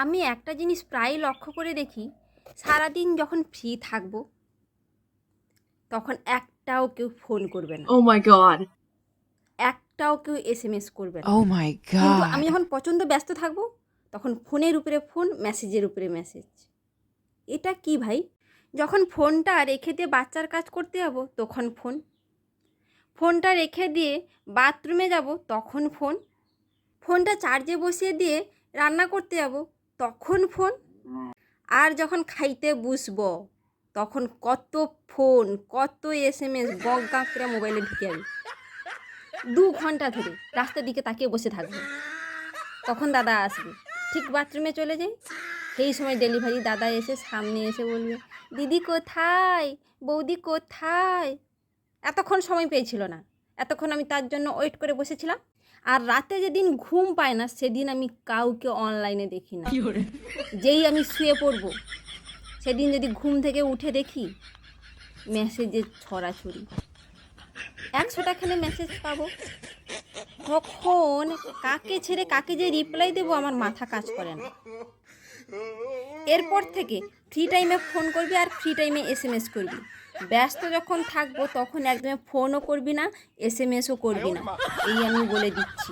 আমি একটা জিনিস প্রায় লক্ষ্য করে দেখি, সারাদিন যখন ফ্রি থাকবো তখন একটাও কেউ ফোন করবে না, Oh my god. একটাও কেউ এসএমএস করবে না। Oh my কিন্তু আমি god. যখন প্রচণ্ড ব্যস্ত থাকবো তখন ফোনের উপরে ফোন, মেসেজের উপরে মেসেজ। এটা কি ভাই? যখন ফোনটা রেখে দিয়ে বাচ্চার কাজ করতে যাবো তখন ফোন, ফোনটা রেখে দিয়ে বাথরুমে যাব তখন ফোন, ফোনটা চার্জে বসিয়ে দিয়ে রান্না করতে যাব তখন ফোন, আর যখন খাইতে বসবো তখন কত ফোন, কত এসএমএস বজ্ঞা করে মোবাইলে ঢুকে যাবে। 2 ঘন্টা ধরে রাস্তার দিকে তাকিয়ে বসে থাকবো, তখন দাদা আসবে, ঠিক বাথরুমে চলে যাই। সেই সময় ডেলিভারি দাদা এসে সামনে এসে বলবে, দিদি কোথায়, বৌদি কোথায়। এতক্ষণ সময় পেয়েছিল না, এতক্ষণ আমি তার জন্য ওয়েট করে বসেছিলাম। আর রাতে যেদিন ঘুম পায় না সেদিন আমি কাউকে অনলাইনে দেখি না। যেই আমি শুয়ে পড়বো সেদিন যদি ঘুম থেকে উঠে দেখি মেসেজের ছড়াছড়ি, 100টা খেলে মেসেজ পাবো, তখন কাকে ছেড়ে কাকে যে রিপ্লাই দেবো আমার মাথা কাজ করে না। এরপর থেকে ফ্রি টাইমে ফোন করবি আর ফ্রি টাইমে এসএমএস করবি। ব্যস্ত যখন থাকবো তখন একদম ফোনও করবি না, এসএমএসও করবি না, এই আমি বলে দিচ্ছি।